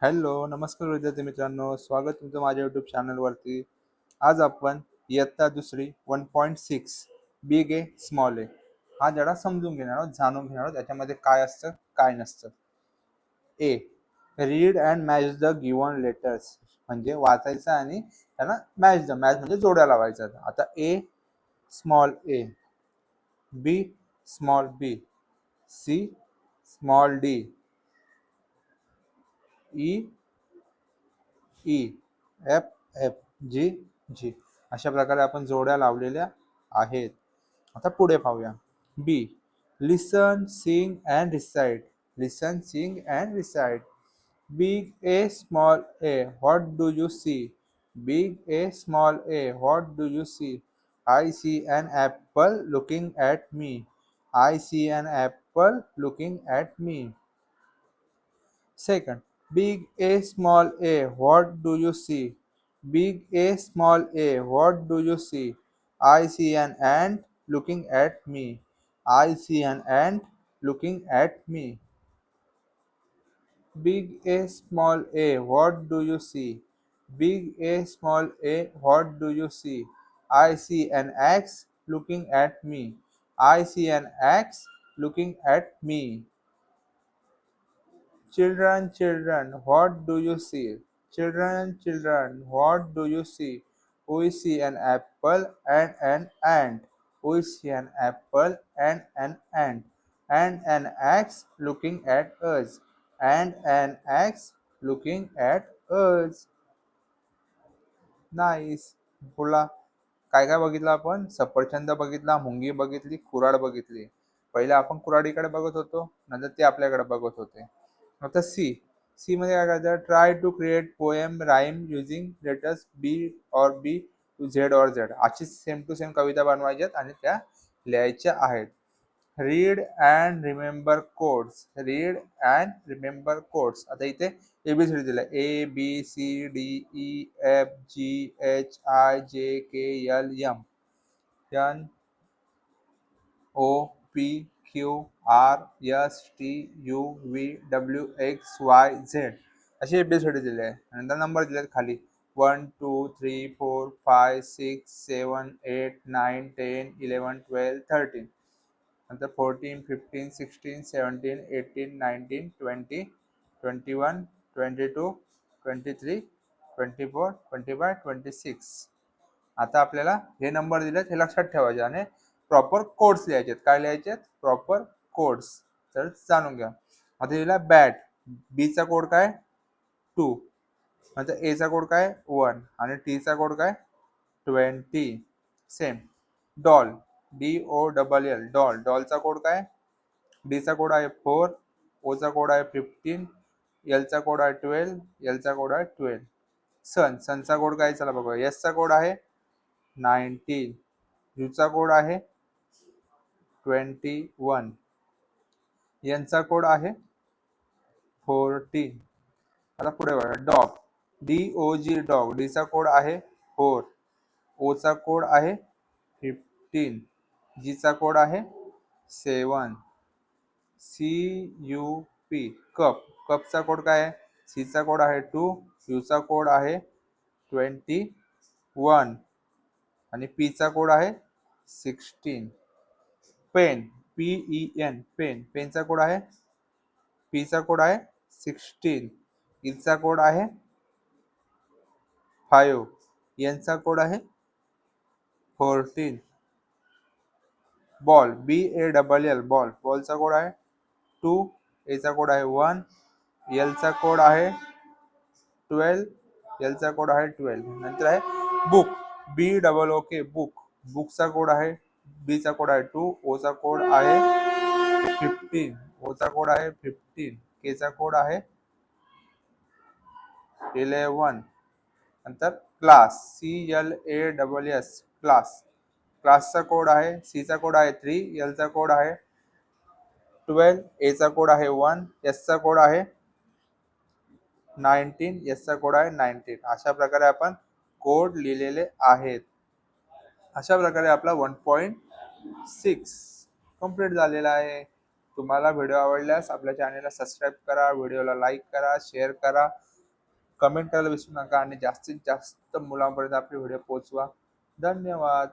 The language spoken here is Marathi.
हॅलो, नमस्कार विद्यार्थी मित्रांनो, स्वागत तुमचं माझ्या यूट्यूब चॅनलवरती. आज आपण इयत्ता दुसरी 1.6 बिग ए स्मॉल ए हा धडा समजून घेणार आहोत, जाणून घेणार आहोत याच्यामध्ये काय असतं काय नसतं. A, read and match the given letters, म्हणजे वाचायचं आणि त्यांना मॅच म्हणजे जोड्या लावायचा. आता A small A, B small B, C small D, E E, F F, G G, अशा प्रकारे आपण जोड्या लावलेल्या आहेत. आता पुढे पाहूया. B, listen sing and recite, listen sing and recite. Big A small A, what do you see, big A small A, what do you see. I see an apple looking at me, I see an apple looking at me. Second, big A, small a, what do you see? Big A, small a, what do you see? I see an ant looking at me. I see an ant looking at me. Big A, small a, what do you see? Big A, small a, what do you see? I see an axe looking at me. I see an axe looking at me. Children, children, what do you see? Children, children, what do you see? We see an apple and an ant. We see an apple and an ant. And an axe looking at us. And an axe looking at us. Nice. पुढला काय काय बघितलं आपण? सफरचंद बघितला, मुंगी बघितली, कुऱ्हाड बघितली. पहिले आपण कुऱ्हाडीकडे बघत होतो, नंतर ते आपल्याकडे बघत होते. आता सी, सी मध्ये काय करायचं? Try to create poem rhyme using letters B to Z और झेड. अशी सेम टू सेम कविता बनवायच्या आणि त्या लिहायच्या आहेत. Read and remember codes, read and remember codes. आता इथे एबीसीडी दिला, A B C D E F G H I J K L M N O P Q R S T U V W X Y Z अशी एबीसीडी दिली आहे. नंतर नंबर दिले खाली 1 2 3 4 5 6 7 8 9 10 11 12 13. नंतर 14 15 16 17 18 19 20 21 22 23 24 25 26. आता आपल्याला हे नंबर दिलेत हे लक्षात ठेवायचे आणि प्रॉपर कोड्स लिहायचे. काय लिहायचे? Proper codes. तर जाणून घ्या. आता दिला बॅट, बी चा कोड काय 2, नंतर ए चा कोड काय 1 आणि टी चा कोड काय 20. Same. Doll, D O double L, doll, डॉलचा कोड काय? डी चा कोड आहे 4, ओ चा कोड आहे 15, एल चा कोड आहे 12, एल चा कोड आहे 12. सन, सनचा कोड काय? चला बघा. एस चा कोड आहे 19, यू चा कोड आहे 21, एन चा कोड आहे 14. आता पुढे बघा. डॉग, डी ओ जी, डॉग, डी चा कोड आहे 4, ओ चा कोड आहे 15, जी चा कोड आहे 7, सी यू पी, कप, कपचा कोड काय आहे? सी चा कोड आहे 2, यू चा कोड आहे 21 आणि पी चा कोड आहे 16. पेन, पीई एन, पेन, पेनचा कोड आहे, पी चा कोड आहे 16, ई चा कोड आहे 5, एन चा कोड आहे 14. Ball, B A double L, ball, बॉलचा कोड आहे 2, ए चा कोड आहे 1, एल चा कोड आहे 12, एल चा कोड आहे 12. नंतर आहे बुक, बी डबल ओ के, बुक, बुकचा कोड आहे, बी चा कोड आहे 2, ओ चा कोड आहे 15, ओ चा कोड आहे 15, के चा कोड आहे 11. नंतर class, C L A double S, class, क्लासचा कोड आहे, सी चा कोड आहे 3, एल चा कोड आहे 12, ए चा कोड आहे 1, एस चा कोड आहे 19, एस चा कोड आहे 19. अशा प्रकारे आपण कोड लिहिलेले आहेत. अशा प्रकारे आपला 1.6 कंप्लीट झालेला आहे. तुम्हाला व्हिडिओ आवडल्यास आपल्या चॅनलला सबस्क्राईब करा, व्हिडिओला लाईक करा, शेअर करा कमेंट करायला विसरू नका आणि जास्तीत जास्त मुलांपर्यंत आपले व्हिडिओ पोहोचवा. धन्यवाद.